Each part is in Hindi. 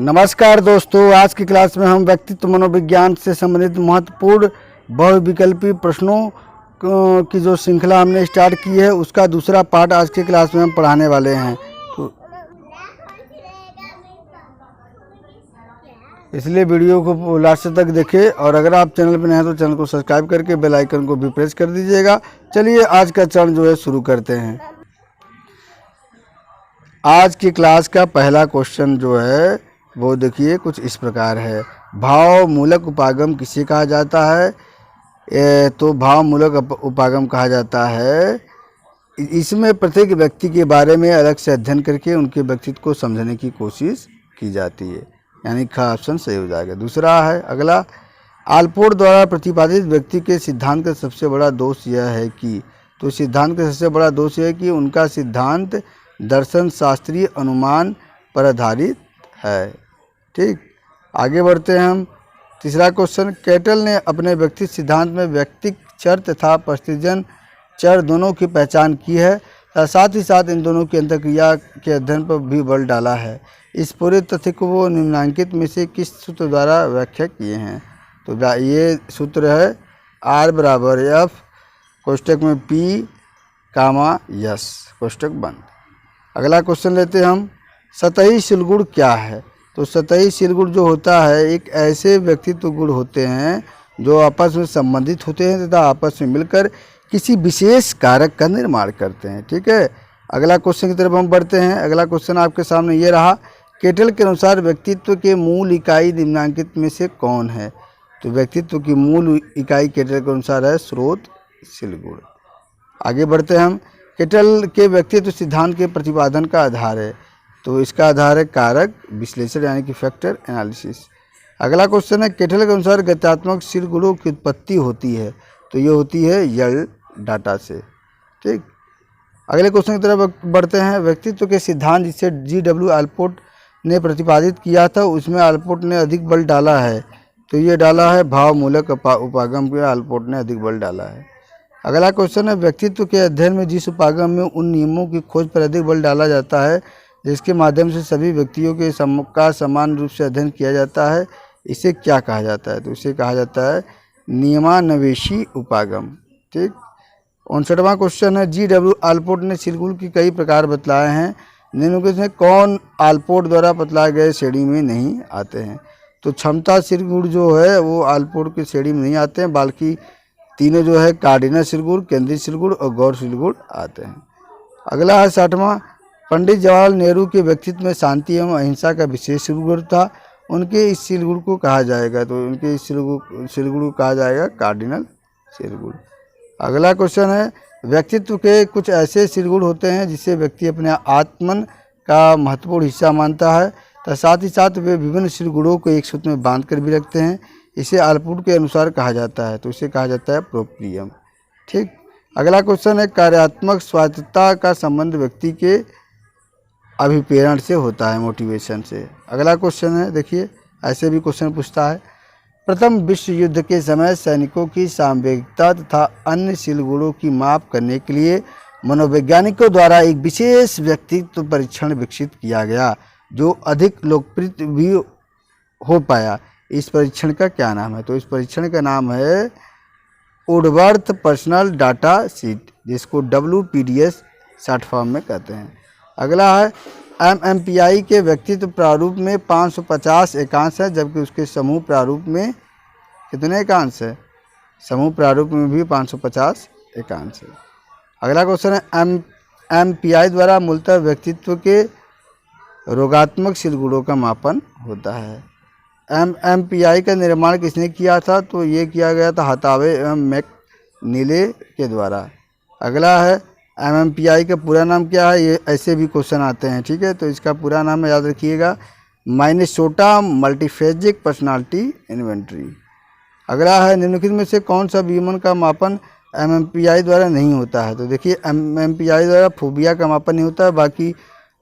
नमस्कार दोस्तों, आज की क्लास में हम व्यक्तित्व मनोविज्ञान से संबंधित महत्वपूर्ण बहुविकल्पी प्रश्नों की जो श्रृंखला हमने स्टार्ट की है उसका दूसरा पार्ट आज की क्लास में हम पढ़ाने वाले हैं। तो इसलिए वीडियो को लास्ट तक देखें और अगर आप चैनल पर नए हैं तो चैनल को सब्सक्राइब करके बेल आइकन को भी प्रेस कर दीजिएगा। चलिए आज का चरण जो है शुरू करते हैं। आज की क्लास का पहला क्वेश्चन जो है वो देखिए कुछ इस प्रकार है। भाव मूलक उपागम किसे कहा जाता है? तो भाव मूलक उपागम कहा जाता है इसमें प्रत्येक व्यक्ति के बारे में अलग से अध्ययन करके उनके व्यक्तित्व को समझने की कोशिश की जाती है, यानी ख ऑप्शन सही हो जाएगा। दूसरा है अगला, आलपोर्ट द्वारा प्रतिपादित व्यक्ति के सिद्धांत का सबसे बड़ा दोष यह है कि, तो सिद्धांत का सबसे बड़ा दोष यह है कि उनका सिद्धांत दर्शन शास्त्रीय अनुमान पर आधारित है। ठीक, आगे बढ़ते हैं हम। तीसरा क्वेश्चन, कैटल ने अपने व्यक्तित्व सिद्धांत में व्यक्तिक चर तथा परिस्थितिजन चर दोनों की पहचान की है, साथ ही साथ इन दोनों की अंतःक्रिया के अध्ययन पर भी बल डाला है। इस पूरे तथ्य को वो निम्नलिखित में से किस सूत्र द्वारा व्याख्या किए हैं? तो ये सूत्र है R बराबर F कोष्टक में P कामा यस कोष्टक बंद। अगला क्वेश्चन लेते हैं हम, सतही शीलगुण क्या है? तो सतही शीलगुण जो होता है एक ऐसे व्यक्तित्व गुण होते हैं जो आपस में संबंधित होते हैं तथा आपस में मिलकर किसी विशेष कारक का निर्माण करते हैं। ठीक है, अगला क्वेश्चन की तरफ हम बढ़ते हैं। अगला क्वेश्चन आपके सामने ये रहा, कैटल के अनुसार व्यक्तित्व के मूल इकाई निम्नलिखित में से कौन है? तो व्यक्तित्व की मूल इकाई कैटल के अनुसार है स्रोत शीलगुण। आगे बढ़ते हैं हम, कैटल के व्यक्तित्व सिद्धांत के प्रतिपादन का आधार है, तो इसका आधार है कारक विश्लेषण यानी कि फैक्टर एनालिसिस। अगला क्वेश्चन है, कैटल के अनुसार गत्यात्मक शीलगुणों की उत्पत्ति होती है, तो ये होती है यल डाटा से। ठीक, अगले क्वेश्चन की तरफ बढ़ते हैं। व्यक्तित्व के सिद्धांत जिसे G.W. आलपोर्ट ने प्रतिपादित किया था उसमें आलपोर्ट ने अधिक बल डाला है, तो ये डाला है भाव मूलक उपागम पे आलपोर्ट ने अधिक बल डाला है। अगला क्वेश्चन है, व्यक्तित्व के अध्ययन में जिस उपागम में उन नियमों की खोज पर अधिक बल डाला जाता है जिसके माध्यम से सभी व्यक्तियों के का समान रूप से अध्ययन किया जाता है, इसे क्या कहा जाता है? तो इसे कहा जाता है नियमान्वेषी उपागम। ठीक, 59वां क्वेश्चन है, G.W. आलपोर्ट ने शीलगुण की कई प्रकार बतलाए हैं, निम्नलिखित में कौन आलपोर्ट द्वारा बतलाए गए श्रेणी में नहीं आते हैं? तो क्षमता शीलगुण जो है वो आलपोर्ट की श्रेणी में नहीं आते हैं, बल्कि तीनों जो है कार्डिनल शीलगुण, केंद्रीय शीलगुण और गौर शीलगुण आते हैं। अगला है 60वां, पंडित जवाहरलाल नेहरू के व्यक्तित्व में शांति एवं अहिंसा का विशेष शीलगुण था, उनके इस शीलगुण को कहा जाएगा, तो उनके इस शीलगुण को कहा जाएगा कार्डिनल शीलगुण। अगला क्वेश्चन है, व्यक्तित्व के कुछ ऐसे शीलगुण होते हैं जिसे व्यक्ति अपने आत्मन का महत्वपूर्ण हिस्सा मानता है, तो साथ ही साथ वे विभिन्न शीलगुणों को एक सूत्र में बांध कर भी रखते हैं, इसे आलपोर्ट के अनुसार कहा जाता है, तो इसे कहा जाता है प्रोप्रियम। ठीक, अगला क्वेश्चन है, कार्यात्मक स्वायत्तता का संबंध व्यक्ति के अभिप्रेरण से होता है, मोटिवेशन से। अगला क्वेश्चन है, देखिए ऐसे भी क्वेश्चन पूछता है, प्रथम विश्व युद्ध के समय सैनिकों की सांवेगिकता तथा अन्य शीलगुणों की माप करने के लिए मनोवैज्ञानिकों द्वारा एक विशेष व्यक्तित्व परीक्षण विकसित किया गया जो अधिक लोकप्रिय भी हो पाया। इस परीक्षण का क्या नाम है? तो इस परीक्षण का नाम है वुडवर्थ पर्सनल डाटा शीट, जिसको WPDS शॉर्ट फॉर्म में कहते हैं। अगला है, MMPI के व्यक्तित्व प्रारूप में 550 एकांश है, जबकि उसके समूह प्रारूप में कितने एकांश है? समूह प्रारूप में भी 550 एकांश है। अगला क्वेश्चन है, MMPI द्वारा मूलतः व्यक्तित्व के रोगात्मक शीलगुणों का मापन होता है। MMPI का निर्माण किसने किया था? तो ये किया गया था हाथावे एवं मैकनीले के द्वारा। अगला है, MMPI का पूरा नाम क्या है? ये ऐसे भी क्वेश्चन आते हैं। ठीक है, तो इसका पूरा नाम याद रखिएगा, मिनेसोटा मल्टीफेजिक पर्सनालिटी इन्वेंटरी। अगला है, निम्नलिखित में से कौन सा विमान का मापन MMPI द्वारा नहीं होता है? तो देखिए MMPI द्वारा फोबिया का मापन नहीं होता है, बाकी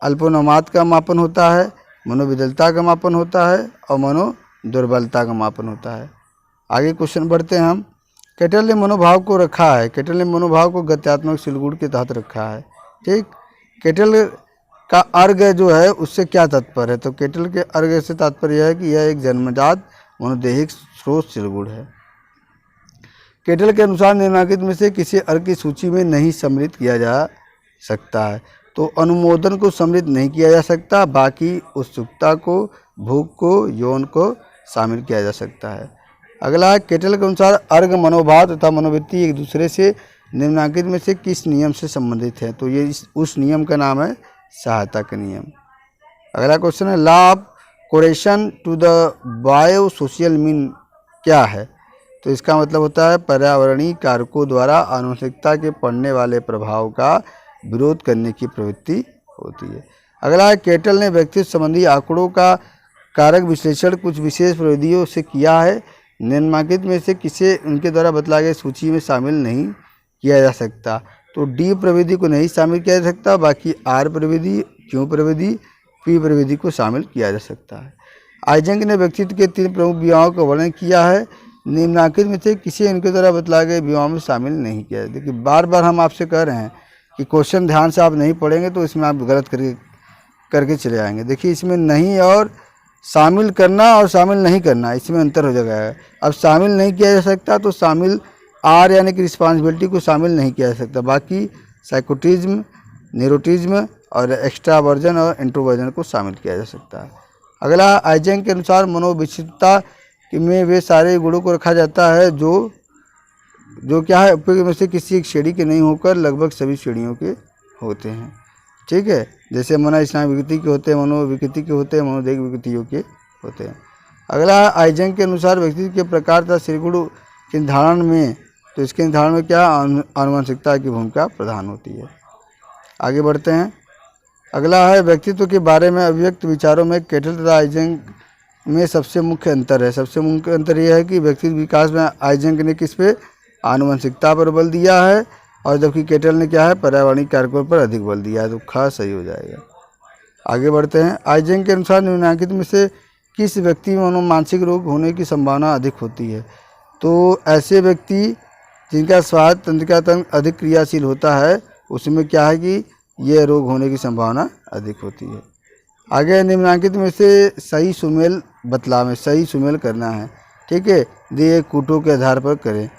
अल्पोन्माद का मापन होता है, मनोविदलता का मापन होता है और मनोदुर्बलता का मापन होता है। आगे क्वेश्चन बढ़ते हैं हम, कैटल ने मनोभाव को रखा है, कैटल ने मनोभाव को गत्यात्मक शीलगुण के तहत रखा है। ठीक, कैटल का अर्घ जो है उससे क्या तात्पर्य है? तो केटल के अर्घ से तात्पर्य यह है कि यह एक जन्मजात मनोदेहिक स्रोत सिलगुड़ है। केटल के अनुसार निम्नलिखित में से किसी अर्घ की सूची में नहीं सम्मिलित किया जा सकता है। तो अनुमोदन को सम्मिलित नहीं किया जा सकता, बाकी उत्सुकता को, भूख को, यौन को शामिल किया जा सकता है। अगला है, केटल के अनुसार अर्घ मनोभाव तथा मनोवृत्ति एक दूसरे से निम्नलिखित में से किस नियम से संबंधित है? तो ये उस नियम का नाम है सहायता का नियम। अगला क्वेश्चन है, law of correlation to the bio social mean क्या है? तो इसका मतलब होता है पर्यावरणीय कारकों द्वारा आनुवंशिकता के पड़ने वाले प्रभाव का विरोध करने की प्रवृत्ति होती है। अगला है, केटल ने व्यक्तित्व संबंधी आंकड़ों का कारक विश्लेषण कुछ विशेष प्रविधियों से किया है। निम्नलिखित में से किसे उनके द्वारा बतलाए गए सूची में शामिल नहीं किया जा सकता? तो डी प्रविधि को नहीं शामिल किया जा सकता, बाकी आर प्रविधि, क्यू प्रविधि, पी प्रविधि को शामिल किया जा सकता है। आइजेंक ने व्यक्तित्व के 3 प्रमुख विभागों का वर्णन किया है। निम्नलिखित में से किसी उनके द्वारा बतलाए गए विभागों में शामिल नहीं किया। देखिए बार बार हम आपसे कह रहे हैं कि क्वेश्चन ध्यान से आप नहीं पढ़ेंगे तो इसमें आप गलत करके चले आएंगे। देखिए इसमें नहीं और शामिल करना और शामिल नहीं करना, इसमें अंतर हो जाएगा। अब शामिल नहीं किया जा सकता तो शामिल आर यानी कि रिस्पॉन्सिबिलिटी को शामिल नहीं किया जा सकता, बाकी साइकोटिज्म, न्यूरोटिज्म और एक्स्ट्रावर्जन और इंट्रोवर्जन को शामिल किया जा सकता है। अगला, आइजेंक के अनुसार मनोविशिष्टता में वे सारे गुणों को रखा जाता है जो क्या है उपयोग में से किसी एक श्रेणी के नहीं होकर लगभग सभी श्रेणियों के होते हैं। ठीक है, जैसे मनोस्नायु विकृति के होते हैं, मनोविकृति के होते हैं, मनोदेह विकृतियों के होते हैं। अगला है, आइजेंक के अनुसार व्यक्तित्व के प्रकार तथा श्रेणीगुण के निर्धारण में, तो इसके निर्धारण में क्या आनुवंशिकता की भूमिका प्रधान होती है। आगे बढ़ते हैं। अगला है, व्यक्तित्व के बारे में अभिव्यक्त विचारों में केटल तथा आइजेंक में सबसे मुख्य अंतर है। सबसे मुख्य अंतर यह है कि व्यक्तित्व विकास में आइजेंक ने किस पे, आनुवंशिकता पर बल दिया है, और जबकि केटल ने क्या है, पर्यावरणीय कारकों पर अधिक बल दिया है। तो ख सही हो जाएगा। आगे बढ़ते हैं। आइजेंक के अनुसार निम्नलिखित में से किस व्यक्ति में मनोमानसिक रोग होने की संभावना अधिक होती है? तो ऐसे व्यक्ति जिनका स्वाद तंत्रिका तंत्र अधिक क्रियाशील होता है उसमें क्या है कि ये रोग होने की संभावना अधिक होती है। आगे, निम्नलिखित में से सही सुमेल बतलावें, सही सुमेल करना है। ठीक है, दिए कूटों के आधार पर करें।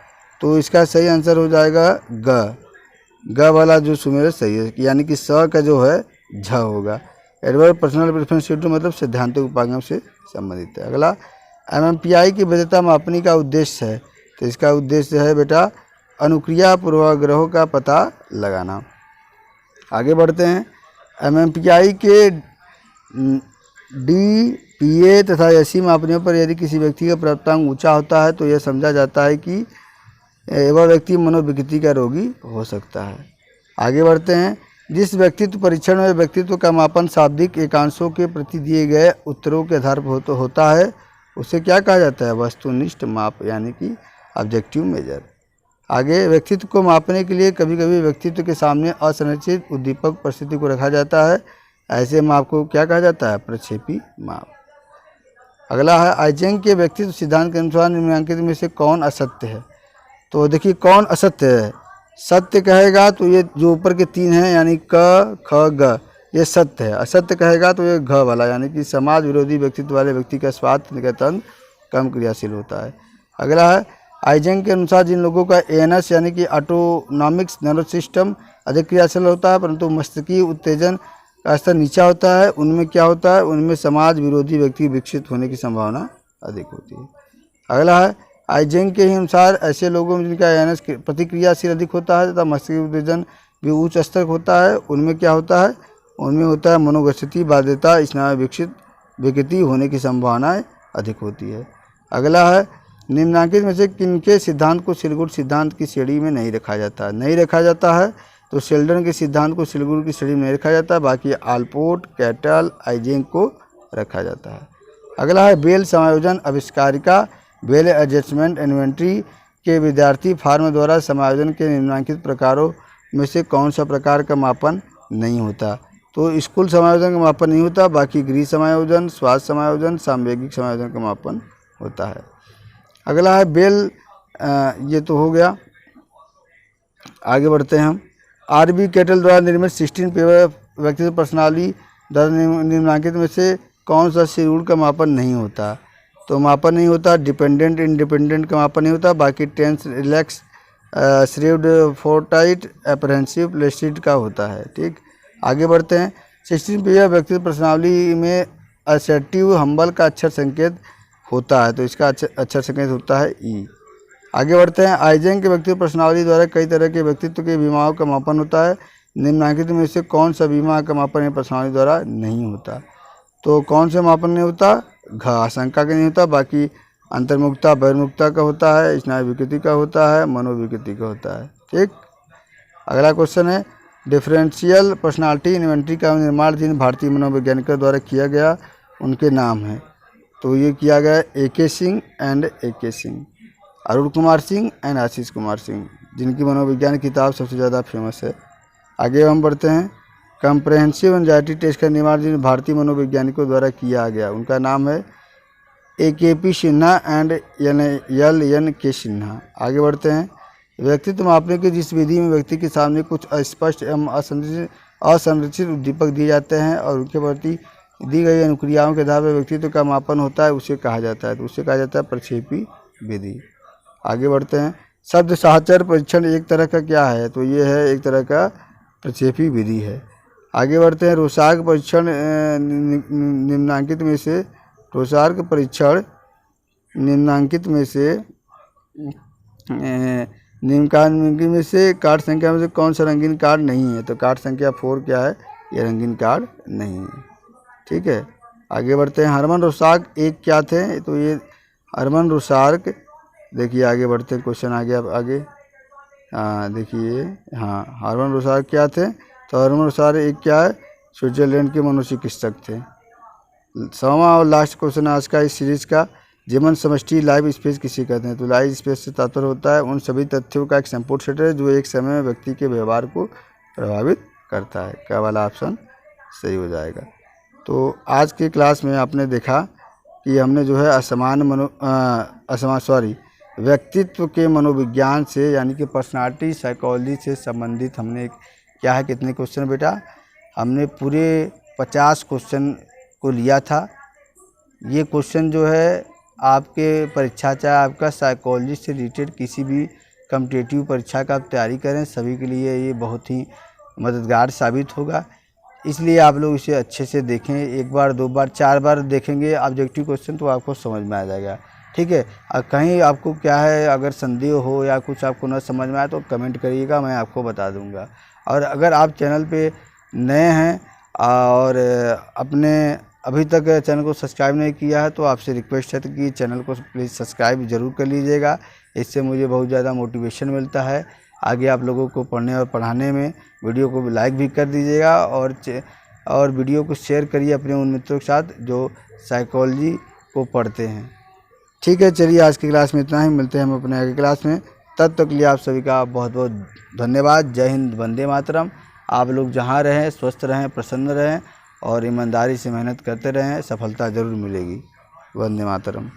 तो इसका सही आंसर हो जाएगा ग वाला जो सुमेल सही है, यानी कि स का जो है झ होगा। एडवर्ब पर्सनल प्रेफरेंस सिंड्रोम मतलब सिद्धांतिक उपागम से संबंधित है। अगला, एमएमपीआई की वैधता मापने का उद्देश्य है। तो इसका उद्देश्य है बेटा अनुक्रिया पूर्वाग्रहों का पता लगाना। आगे बढ़ते हैं। एमएमपीआई के डी, पीए तथा एसी मापनियों पर यदि किसी व्यक्ति का प्राप्तांक ऊंचा होता है तो यह समझा जाता है कि वह व्यक्ति मनोविकृति का रोगी हो सकता है। आगे बढ़ते हैं। जिस व्यक्तित्व परीक्षण में व्यक्तित्व का मापन शाब्दिक एकांशों के प्रति दिए गए उत्तरों के आधार पर होता है उसे क्या कहा जाता है? वस्तुनिष्ठ माप, यानी कि ऑब्जेक्टिव मेजर। आगे, व्यक्तित्व को मापने के लिए कभी कभी व्यक्तित्व के सामने असंरचित उद्दीपक परिस्थिति को रखा जाता है। ऐसे माप को क्या कहा जाता है? प्रक्षेपी माप। अगला है, आइजेंक के व्यक्तित्व सिद्धांत के अनुसार निम्नलिखित में से कौन असत्य है? तो देखिए कौन असत्य है। सत्य कहेगा तो ये जो ऊपर के 3 हैं यानी क, ख, ग, ये सत्य है। असत्य कहेगा तो ये घ वाला, यानी कि समाज विरोधी व्यक्तित्व वाले व्यक्ति का स्वाद तंत्र कम क्रियाशील होता है। अगला है, आइजेंक के अनुसार जिन लोगों का एएनएस यानी कि ऑटोनॉमिक्स नर्वस सिस्टम अधिक क्रियाशील होता है परंतु मस्तिष्कीय उत्तेजन का स्तर नीचा होता है, उनमें क्या होता है? उनमें समाज विरोधी व्यक्ति विकसित होने की संभावना अधिक होती है। अगला है, आइजेंक के अनुसार ऐसे लोगों में जिनका एएनएस प्रतिक्रियाशील अधिक होता है तथा मस्तिष्कीय उत्तेजन भी उच्च स्तर होता है, उनमें क्या होता है? उनमें होता है मनोगतिकी बाध्यता, स्नायु विकसित विकृति होने की संभावनाएं अधिक होती है। अगला है, निम्नलिखित में से किनके सिद्धांत को सिलगुड़ सिद्धांत की श्रेणी में नहीं रखा जाता है? नहीं रखा जाता है तो शेल्डन के सिद्धांत को सिलगुड़ की श्रेणी में नहीं रखा जाता है, बाकी आल्पोर्ट, कैटल, आइजेंक को रखा जाता है। अगला है, बेल समायोजन आविष्कारिका बेल एडजस्टमेंट इन्वेंट्री के विद्यार्थी फार्म द्वारा समायोजन के निम्नलिखित प्रकारों में से कौन सा प्रकार का मापन नहीं होता? तो स्कूल समायोजन का मापन नहीं होता, बाकी गृह समायोजन, स्वास्थ्य समायोजन, सामवेगिक समायोजन का मापन होता है। अगला है, बेल, ये तो हो गया। आगे बढ़ते हैं हम। आरबी केटल द्वारा निर्मित 16 व्यक्तित्व प्रश्नावली द्वारा निम्नलिखित में से कौन सा शेड्यूल का मापन नहीं होता? तो मापन नहीं होता, डिपेंडेंट इंडिपेंडेंट का मापन नहीं होता, बाकी टेंस, रिलैक्स, श्रेव्ड, फोर्टाइट, एप्रहेंसिव, प्लेसिड का होता है। ठीक, आगे बढ़ते हैं। 16 पे व्यक्तित्व प्रश्नावली में असर्टिव हम्बल का अक्षर संकेत होता है, तो इसका अक्षर संकेत होता है ई। आगे बढ़ते हैं। आइजेंक के व्यक्तित्व प्रश्नावली द्वारा कई तरह के व्यक्तित्व के बीमाओं का मापन होता है, निम्नलिखित में से कौन सा बीमा का मापन प्रश्नावली द्वारा नहीं होता? तो कौन से मापन नहीं होता? आशंका का नहीं होता, बाकी अंतर्मुखता बहिर्मुखता का होता है, स्नायु विकृति का होता है, मनोविकृति का होता है। ठीक, अगला क्वेश्चन है डिफरेंशियल पर्सनालिटी इन्वेंट्री का निर्माण जिन भारतीय मनोवैज्ञानिकों द्वारा किया गया उनके नाम हैं। तो ये किया गया A.K. Singh and A.K. Singh, Arun Kumar Singh and Ashish Kumar Singh, जिनकी मनोविज्ञान किताब सबसे ज़्यादा फेमस है। आगे हम बढ़ते हैं। कंप्रहेंसिव एंजाइटी टेस्ट का निर्माण जिन भारतीय मनोवैज्ञानिकों द्वारा किया गया उनका नाम है A.K.P. Sinha and L.N.K. Sinha. आगे बढ़ते हैं। व्यक्तित्व मापने की जिस विधि में व्यक्ति के सामने कुछ अस्पष्ट एवं असंरचित उद्दीपक दिए जाते हैं और उनके प्रति दी गई अनुक्रियाओं के आधार पर व्यक्तित्व का मापन होता है, उसे कहा जाता है, तो उसे कहा जाता है प्रक्षेपी विधि। आगे बढ़ते हैं। शब्द साहचर्य परीक्षण एक तरह का क्या है? तो ये है एक तरह का प्रक्षेपी विधि है। आगे बढ़ते हैं। रोसार्क परीक्षण निम्नांकित में से रोसार्क परीक्षण निम्नांकित में से निम्नलिखित में से कार्ड संख्या में से कौन सा रंगीन कार्ड नहीं है? तो कार्ड संख्या 4 क्या है? ये रंगीन कार्ड नहीं है। ठीक है, आगे बढ़ते हैं। हरमन रोसार्क एक क्या थे? तो ये हरमन रोसार्क, देखिए आगे बढ़ते हैं, क्वेश्चन आ गया आगे। देखिए, हाँ, हरमन रोसार्क क्या थे? तो हरमन रोसार्क एक क्या है? स्विट्जरलैंड के मनोचिकित्सक थे। 7वां और लास्ट क्वेश्चन आज का इस सीरीज का, जीवन समष्टि लाइफ स्पेस किसे कहते हैं? तो लाइफ स्पेस से तात्पर्य होता है उन सभी तथ्यों का एक संपूर्ण सेट है जो एक समय में व्यक्ति के व्यवहार को प्रभावित करता है। क्या वाला ऑप्शन सही हो जाएगा। तो आज की क्लास में आपने देखा कि हमने जो है व्यक्तित्व के मनोविज्ञान से यानी कि पर्सनालिटी साइकोलॉजी से संबंधित हमने क्या है, कितने क्वेश्चन बेटा? हमने पूरे 50 क्वेश्चन को लिया था। ये क्वेश्चन जो है आपके परीक्षा, चाहे आपका साइकोलॉजी से रिलेटेड किसी भी कॉम्पिटिटिव परीक्षा का आप तैयारी करें, सभी के लिए ये बहुत ही मददगार साबित होगा। इसलिए आप लोग इसे अच्छे से देखें, 1 बार 2 बार 4 बार देखेंगे ऑब्जेक्टिव क्वेश्चन तो आपको समझ में आ जाएगा। ठीक है, कहीं आपको क्या है अगर संदेह हो या कुछ आपको न समझ में आए तो कमेंट करिएगा, मैं आपको बता दूंगा। और अगर आप चैनल पे नए हैं और अपने अभी तक चैनल को सब्सक्राइब नहीं किया है तो आपसे रिक्वेस्ट है कि चैनल को प्लीज़ सब्सक्राइब ज़रूर कर लीजिएगा। इससे मुझे बहुत ज़्यादा मोटिवेशन मिलता है आगे आप लोगों को पढ़ने और पढ़ाने में। वीडियो को लाइक भी कर दीजिएगा और वीडियो को शेयर करिए अपने उन मित्रों के साथ जो साइकोलॉजी को पढ़ते हैं। ठीक है, चलिए आज की क्लास में इतना ही, मिलते हैं हम अपने आगे क्लास में। तब तक के लिए आप सभी का बहुत बहुत धन्यवाद। जय हिंद, वंदे मातरम। आप लोग जहाँ रहें स्वस्थ रहें, प्रसन्न रहें और ईमानदारी से मेहनत करते रहें, सफलता ज़रूर मिलेगी। वंदे मातरम।